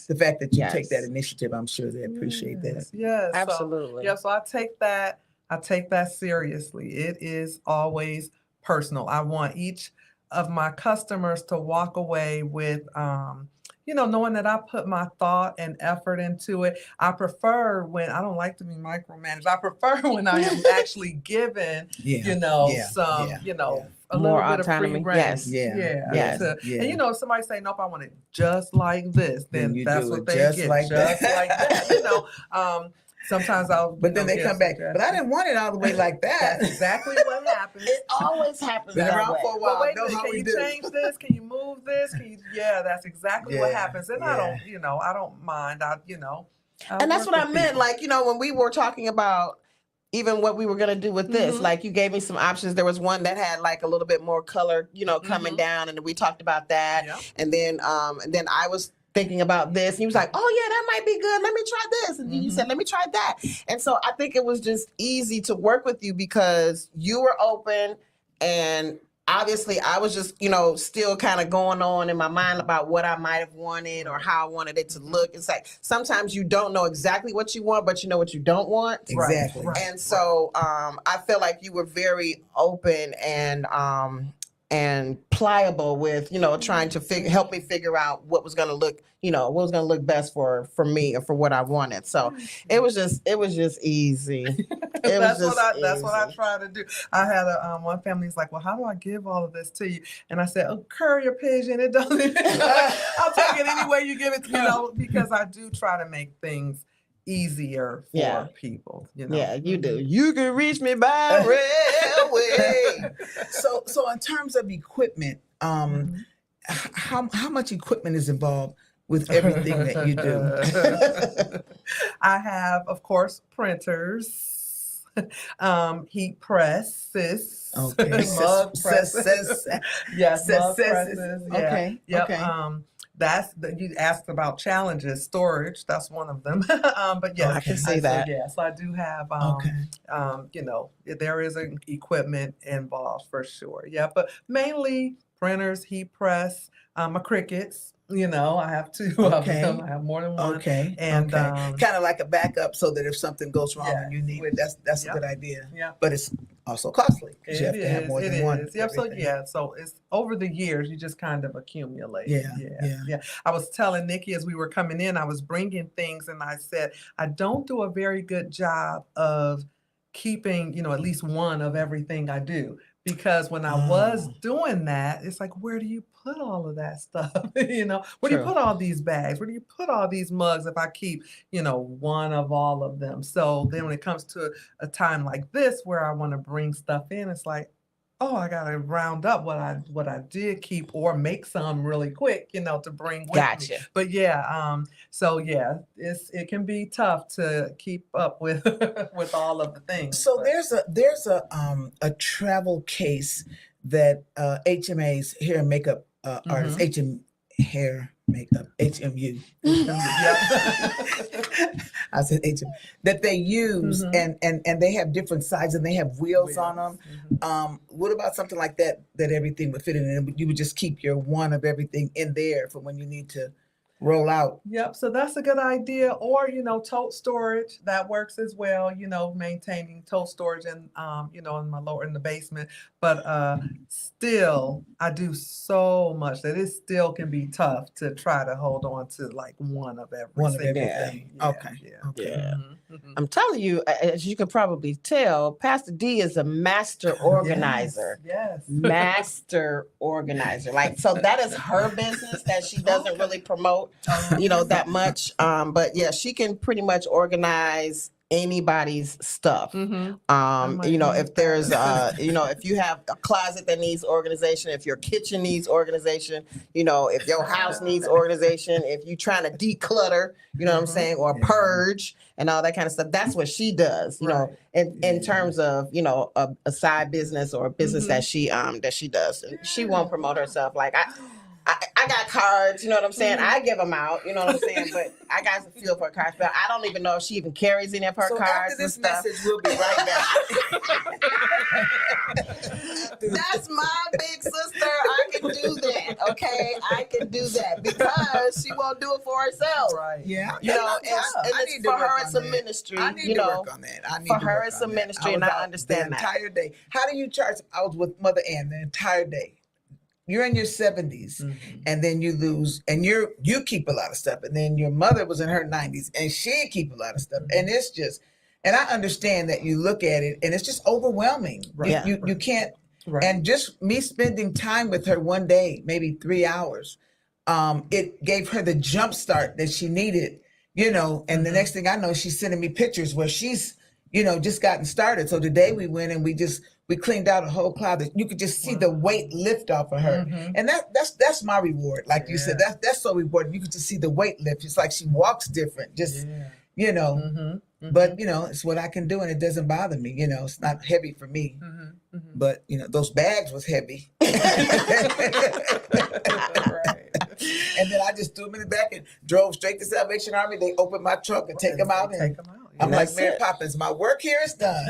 the fact that you take that initiative, I'm sure they appreciate that. Yes. Absolutely. So I take that seriously. It is always personal. I want each of my customers to walk away with, knowing that I put my thought and effort into it. I prefer when I don't like to be micromanaged. I prefer when I am actually given, a more little bit autonomy. of free reign. And if somebody say, nope, I want it just like this, then that's what they just get. like just like that. sometimes I'll, But then they come back. But I didn't want it all the way like that. That's exactly what happens. It always happens Been that around way. for a Well, while. wait a Know minute, how can we you do. change this? Can you move this? Yeah, that's exactly what Yeah, happens. And yeah. I don't mind. I And that's work what I with meant. people. Like, when we were talking about even what we were going to do with this, Mhm. like you gave me some options. There was one that had like a little bit more color, coming Mhm. down, and we talked about that. Yeah. And then I was thinking about this, and he was like, "Oh yeah, that might be good. Let me try this." And then you said, "Let me try that." And so I think it was just easy to work with you because you were open, and obviously I was just, still kind of going on in my mind about what I might have wanted or how I wanted it to look. It's like sometimes you don't know exactly what you want, but you know what you don't want. Exactly. Right. And so I feel like you were very open and pliable with, trying to help me figure out what was going to look, what was going to look best for me or for what I wanted. So it was just easy. It was That's what I easy. try to do. I had one family's like, well, how do I give all of this to you? And I said, oh, courier pigeon. It doesn't. I'll take it any way you give it, because I do try to make things easier for people. Yeah, you do. You can reach me by railway. So in terms of equipment, how much equipment is involved with everything that you do? I have, of course, printers, heat presses, Okay. mug presses. Yes, mug presses. Yeah. Okay. Yep. Okay. You asked about challenges, storage. That's one of them. But yes, I can see that. Yes, I do have. There is an equipment involved for sure. Yeah, but mainly printers, heat press, my Crickets. I have two of them. I have more than one. Okay. And kind of like a backup, so that if something goes wrong and you need it, that's a good idea. Yeah. But it's also costly because you have to have more than one. Yep. So it's over the years you just kind of accumulate. Yeah. I was telling Nikki as we were coming in, I was bringing things, and I said I don't do a very good job of keeping, at least one of everything I do. Because when I was doing that, it's like, where do you put all of that stuff? Where do you put all these bags? Where do you put all these mugs if I keep, one of all of them? So then when it comes to a time like this where I want to bring stuff in, it's like, oh, I gotta round up what I did keep or make some really quick, to bring with me. But it can be tough to keep up with with all of the things. So there's a travel case that HMA's hair and makeup artists, hair makeup, HMU. I said HM, that they use and they have different sizes and they have wheels on them. What about something like that everything would fit in, and you would just keep your one of everything in there for when you need to roll out? Yep. So that's a good idea. Or, tote storage, that works as well, maintaining tote storage in in the basement. But still, I do so much that it still can be tough to try to hold on to like one of everything. One of everything. Yeah. Okay. Yeah. I'm telling you, as you can probably tell, Pastor D is a master organizer. Yes. Master organizer. Like, so that is her business that she doesn't really promote, that much. But yeah, she can pretty much organize anybody's stuff. If there's if you have a closet that needs organization, if your kitchen needs organization, if your house needs organization, if you're trying to declutter, what I'm saying, or purge and all that kind of stuff, that's what she does, in terms of, a side business or a business that she does. And she won't promote herself. Like I got cards, you know what I'm saying? I give them out, you know what I'm saying? But I got a feel for cards, but I don't even know if she even carries any of her cards. After this message, we'll be right back. That's my big sister. I can do that, okay? I can do that because she won't do it for herself. Right. Yeah. It's for her, it's a ministry. I need to work on that. For her, it's a ministry, and I understand the that. entire day. How do you charge? I was with Mother Ann the entire day. You're in your 70s, and then you lose, and you keep a lot of stuff, and then your mother was in her 90s, and she keep a lot of stuff, and it's just, and I understand that you look at it, and it's just overwhelming. Right. You can't, and just me spending time with her one day, maybe 3 hours, it gave her the jump start that she needed you know, and the next thing I know, she's sending me pictures where she's, you know, just gotten started. So today we went and we cleaned out a whole closet. You could just see the weight lift off of her. And that's my reward. Like you said, that's so rewarding. You could just see the weight lift. It's like she walks different, just, you know, but you know, it's what I can do and it doesn't bother me. You know, it's not heavy for me, but you know, those bags was heavy. And then I just threw them in the back and drove straight to Salvation Army. They opened my truck and take them out. And I'm like, Mary Poppins, my work here is done.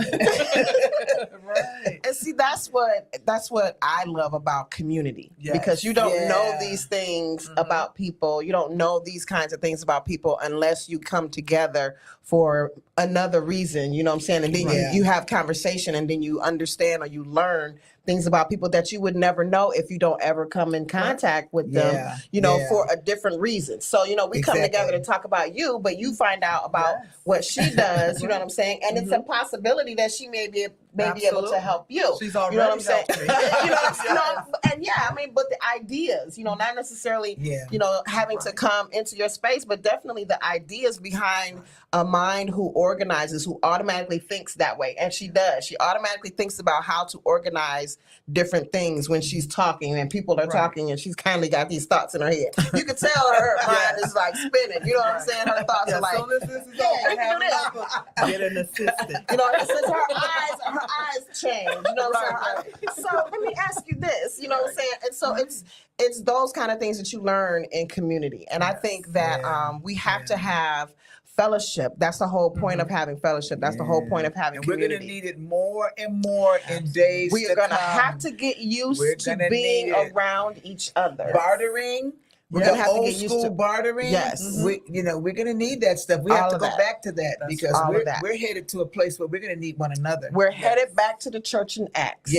Right. And see, that's what I love about community. Because you don't know these things about people. You don't know these kinds of things about people unless you come together for another reason. You know what I'm saying? And then you have conversation and then you understand or you learn things about people that you would never know if you don't ever come in contact with them, you know, for a different reason. So, you know, we come together to talk about you, but you find out about what she does, you know what I'm saying? And it's a possibility that she may be able to help you. She's already you know what I'm saying? helped me. You know, and I mean, but the ideas, you know, not necessarily, you know, having to come into your space, but definitely the ideas behind a mind who organizes, who automatically thinks that way. And she does. She automatically thinks about how to organize different things when she's talking and people are talking and she's kindly got these thoughts in her head. You can tell her mind is like spinning. You know what I'm saying? Her thoughts are like, as soon as this is over, get an assistant. You know, since her eyes change. You know what I'm saying? So let me ask you this. You know what I'm saying? And so it's those kind of things that you learn in community. And I think that we have to have fellowship. That's the whole point of having fellowship. That's the whole point of having community. We're going to need it more and more in days We are going to have to get used to being around each other. Bartering. We're gonna have to get used to bartering. Yes, we're gonna need that stuff. We have to go back to that because we're headed to a place where we're gonna need one another. We're headed back to the church in Acts.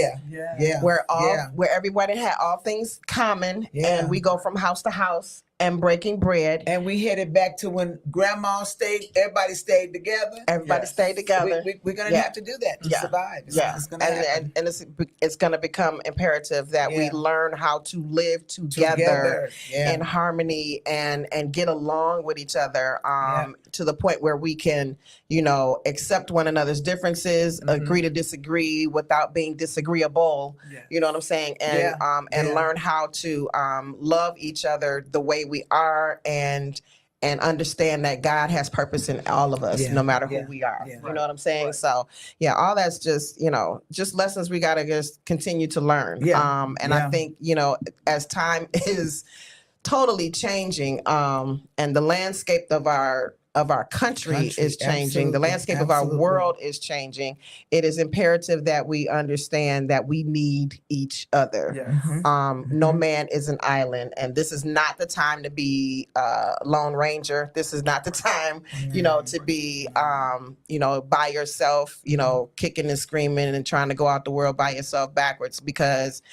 Where everybody had all things common, and we go from house to house and breaking bread. And we headed back to when grandma everybody stayed together. Everybody stayed together. We're going to have to do that to survive. It's gonna happen. And it's going to become imperative that we learn how to live together in harmony and get along with each other to the point where we can, you know, accept one another's differences, agree to disagree without being disagreeable. You know what I'm saying? And learn how to love each other the way we are and understand that God has purpose in all of us, no matter who we are. You know what I'm saying? So all that's just, you know, just lessons we got to just continue to learn. I think, you know, as time is totally changing and the landscape of our country is changing. The landscape of our world is changing. It is imperative that we understand that we need each other. No man is an island, and this is not the time to be Lone Ranger. This is not the time, you know, to be, you know, by yourself, you know, kicking and screaming and trying to go out the world by yourself backwards because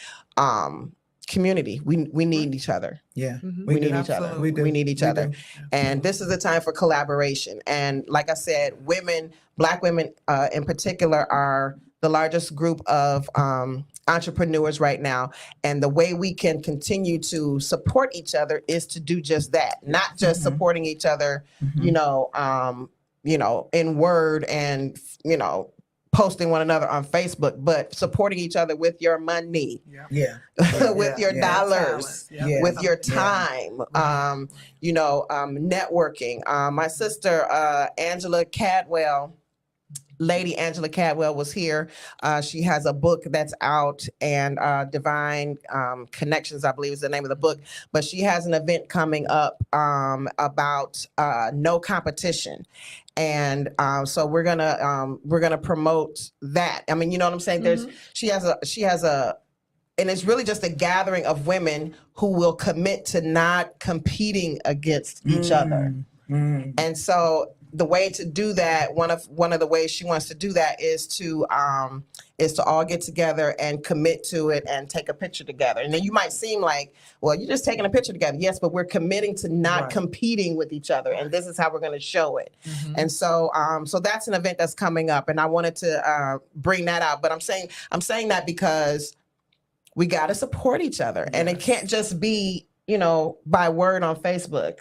community. We need each other. We need each other. We need each other. And this is a time for collaboration. And like I said, Black women in particular are the largest group of entrepreneurs right now. And the way we can continue to support each other is to do just that, not just supporting each other, you know, in word and, you know, posting one another on Facebook, but supporting each other with your money, with your dollars, with your time, you know, networking. My sister, Lady Angela Cadwell was here. She has a book that's out, and Divine Connections, I believe is the name of the book. But she has an event coming up about no competition. And so we're gonna promote that. I mean, you know what I'm saying? She has a and it's really just a gathering of women who will commit to not competing against each other. And so the way to do that, one of the ways she wants to do that is to all get together and commit to it and take a picture together. And then you might seem like, well, you're just taking a picture together. Yes, but we're committing to not competing with each other. And this is how we're going to show it. And so so that's an event that's coming up. And I wanted to bring that out. But I'm saying that because we got to support each other. And it can't just be, you know, by word on Facebook.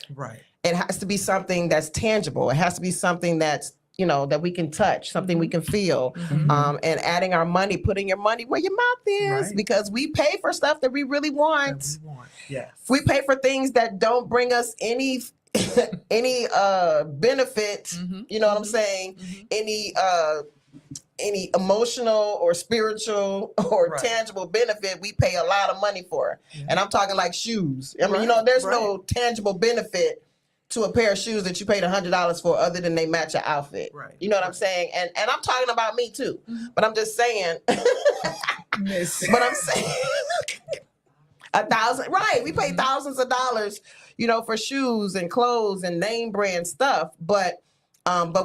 it has to be something that's tangible. It has to be something that's, you know, that we can touch, something we can feel. And adding our money, putting your money where your mouth is, Right. because we pay for stuff that we really want. That we want. Yes. We pay for things that don't bring us any any benefit. You know what I'm saying? Any emotional or spiritual or Right. tangible benefit, we pay a lot of money for. Yeah. And I'm talking like shoes. I mean, Right, you know, there's right. no tangible benefit to a pair of shoes that you paid $100 for other than they match your outfit. Right. You know what I'm saying? And I'm talking about me too. But I'm just saying, Miss. but I'm saying $1,000, right? We pay thousands of dollars, you know, for shoes and clothes and name brand stuff. But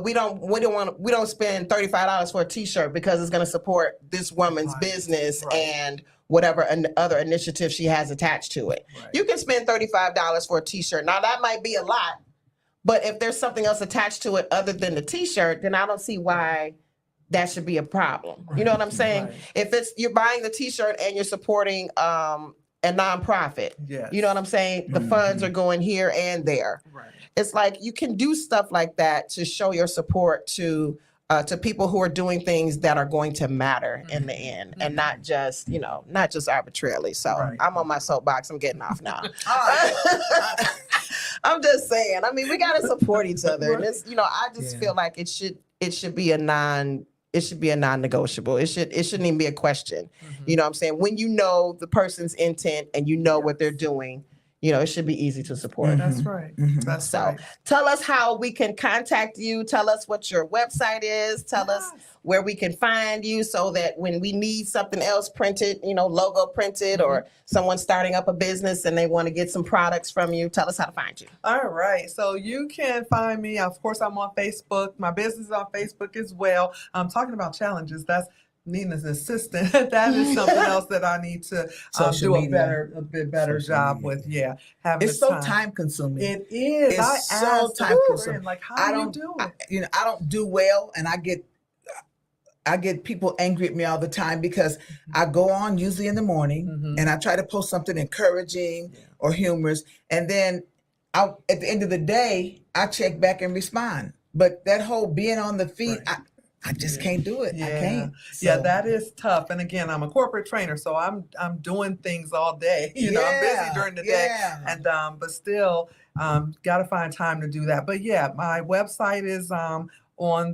we don't spend $35 for a T-shirt because it's going to support this woman's Right. business Right. and whatever other initiative she has attached to it. Right. You can spend $35 for a T-shirt. Now that might be a lot, but if there's something else attached to it other than the T-shirt, then I don't see why that should be a problem. You know what I'm saying? Right. If it's you're buying the T-shirt and you're supporting a nonprofit, Yes. you know what I'm saying? The funds are going here and there. Right. It's like you can do stuff like that to show your support to people who are doing things that are going to matter in the end, and not just, you know, not just arbitrarily. So Right. I'm on my soapbox. I'm getting off now. I'm just saying. I mean, we got to support each other, and it's, you know, I just feel like it should be a non-negotiable. It shouldn't even be a question. You know what I'm saying? When you know the person's intent and you know what they're doing, you know, it should be easy to support. That's right. That's So right. tell us how we can contact you. Tell us what your website is. Tell us where we can find you so that when we need something else printed, you know, logo printed, or someone starting up a business and they want to get some products from you, tell us how to find you. All right. So you can find me. Of course, I'm on Facebook. My business is on Facebook as well. I'm talking about challenges. That's needing an assistant. That is something else that I need to Social do media. a bit better Social job media. with. Yeah. Having It's the so time consuming. It is. It's I so asked time her, consuming. like, how I do you don't do I, it? you know, I don't do well, and I get people angry at me all the time because I go on usually in the morning and I try to post something encouraging or humorous, and then at the end of the day I check back and respond. But that whole being on the feed, I just can't do it. I can't. Yeah, So- that is tough. And again, I'm a corporate trainer, so I'm doing things all day. You know, I'm busy during the day, and but still, got to find time to do that. But yeah, my website is on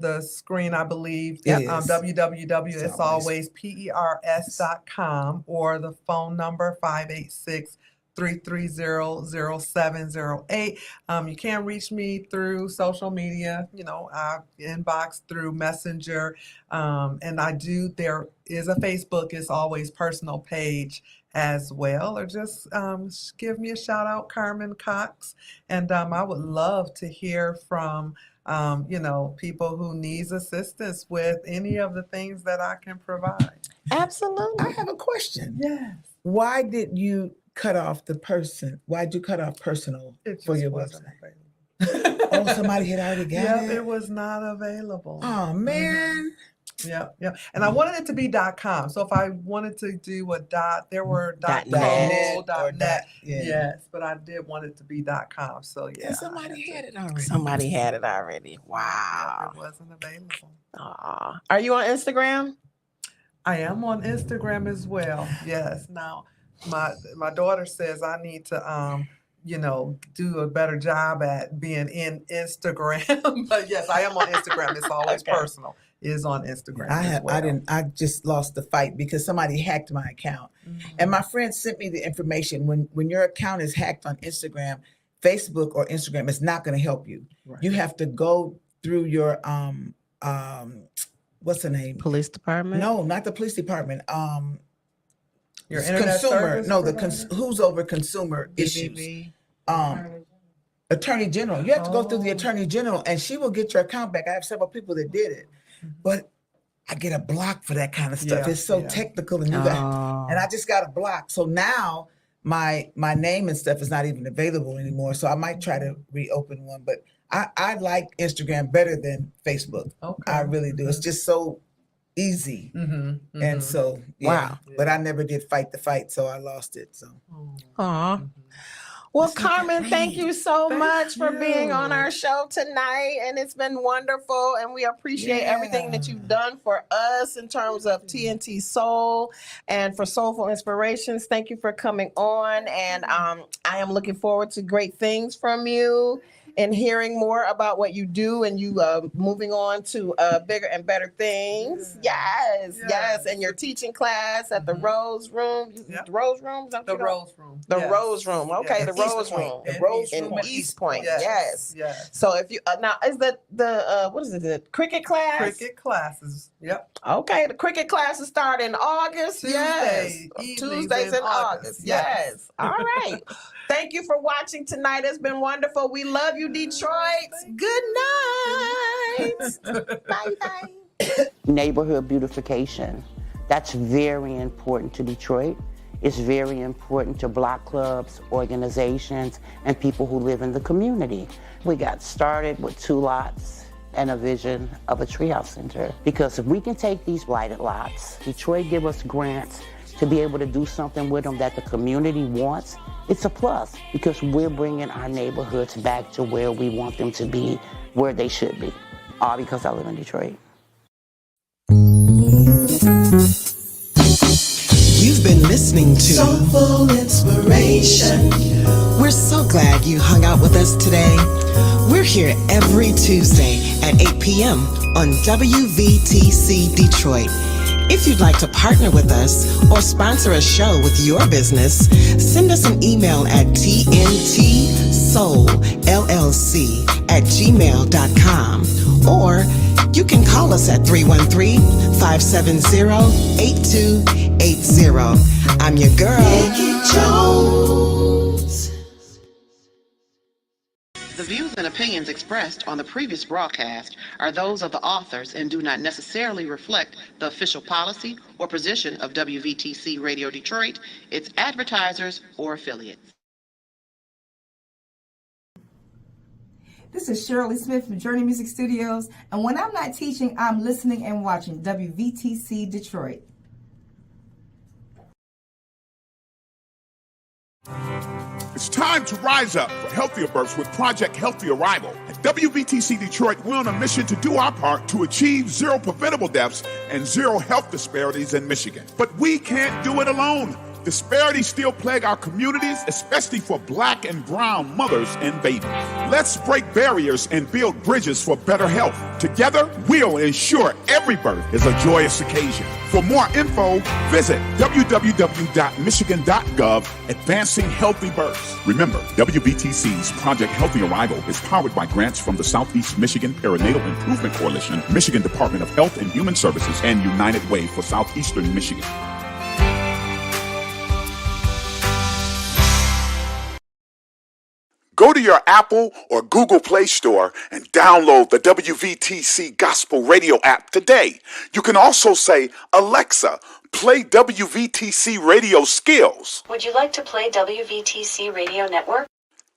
the screen, I believe. It is. www.itsalwayspers.com, or the phone number 586-330-0708. You can reach me through social media, you know, inbox through Messenger. And there is a Facebook, It's Always Personal page as well, or just give me a shout out, Carmen Cox. And I would love to hear from you know, people who needs assistance with any of the things that I can provide. Absolutely. I have a question. Yes. Why did you cut off why'd you cut off personal It for just your wasn't website? available. Oh, somebody had already got Yeah, it? it was not available. Oh man. Yeah. And I wanted it to be .com. So if I wanted to do a there were .net .net. Yeah. Yes, but I did want it to be .com. So yeah. And somebody had it already. Somebody had it already. Yeah, Wow. it wasn't available. Aw. Are you on Instagram? I am on Instagram as well. Yes. Now, my daughter says I need to you know, do a better job at being in Instagram. But yes, I am on Instagram. It's always personal. Is on Instagram. I just lost the fight because somebody hacked my account. And my friend sent me the information. When your account is hacked on Instagram, Facebook or Instagram is not going to help you. Right. You have to go through your what's the name? Police department? No, not the police department. Your internet consumer. service No, provider? who's over consumer issues? Attorney General. You have to go through the Attorney General, and she will get your account back. I have several people that did it, but I get a block for that kind of stuff. Yeah, It's so yeah. technical, and and I just got a block. So now my name and stuff is not even available anymore. So I might try to reopen one, but I like Instagram better than Facebook. Okay. I really do. It's just so easy. Mm-hmm. And so, yeah. Wow. But I never did fight the fight, so I lost it. So Aw. Well, Let's make it Carmen, thank rain. you so Thank much for being on you. our show tonight. And it's been wonderful. And we appreciate everything that you've done for us in terms of TNT Soul and for Soulful Inspirations. Thank you for coming on. And I am looking forward to great things from you and hearing more about what you do and you moving on to bigger and better things. Yes. And your teaching class at the Rose Room. Yep. Rose Room? Is that what The you call it? Rose Room. The Yes. Rose Room. Okay, Yes. the East Rose Point. Room. The Rose In Room at East Point. Yes. Yes. So if you now is that the what is it? The cricket class? Cricket classes. Yep. Okay, the cricket classes start in August. Tuesday Yes. evenings Tuesdays in August. Yes. All right. Thank you for watching tonight. It's been wonderful. We love you, Detroit. Good night. Bye. Neighborhood beautification. That's very important to Detroit. It's very important to block clubs, organizations, and people who live in the community. We got started with 2 lots and a vision of a treehouse center. Because if we can take these blighted lots, Detroit give us grants to be able to do something with them that the community wants, it's a plus because we're bringing our neighborhoods back to where we want them to be, where they should be. All because I live in Detroit. You've been listening to Soulful Inspiration. We're so glad you hung out with us today. We're here every Tuesday at 8 p.m. on WVTC Detroit. If you'd like to partner with us or sponsor a show with your business, send us an email at tntsoulllc@gmail.com or you can call us at 313-570-8280. I'm your girl, Nikki Jones. The views and opinions expressed on the previous broadcast are those of the authors and do not necessarily reflect the official policy or position of WVTC Radio Detroit, its advertisers, or affiliates. This is Shirley Smith from Journey Music Studios, and when I'm not teaching, I'm listening and watching WVTC Detroit. It's time to rise up for healthier births with Project Healthy Arrival. At WVTC Detroit, we're on a mission to do our part to achieve 0 preventable deaths and 0 health disparities in Michigan. But we can't do it alone. Disparities still plague our communities, especially for Black and brown mothers and babies. Let's break barriers and build bridges for better health. Together, we'll ensure every birth is a joyous occasion. For more info, visit www.michigan.gov, Advancing Healthy Births. Remember, WVTC's Project Healthy Arrival is powered by grants from the Southeast Michigan Perinatal Improvement Coalition, Michigan Department of Health and Human Services, and United Way for Southeastern Michigan. Go to your Apple or Google Play Store and download the WVTC Gospel Radio app today. You can also say, Alexa, play WVTC Radio Skills. Would you like to play WVTC Radio Network?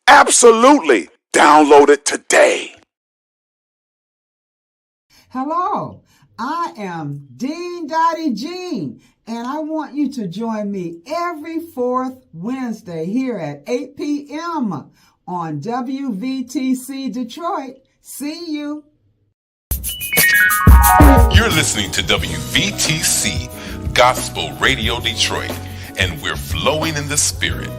Absolutely. Download it today. Hello, I am Dean Dottie Jean, and I want you to join me every 4th Wednesday here at 8 p.m. on WVTC Detroit. See you. You're listening to WVTC Gospel Radio Detroit, and we're flowing in the Spirit.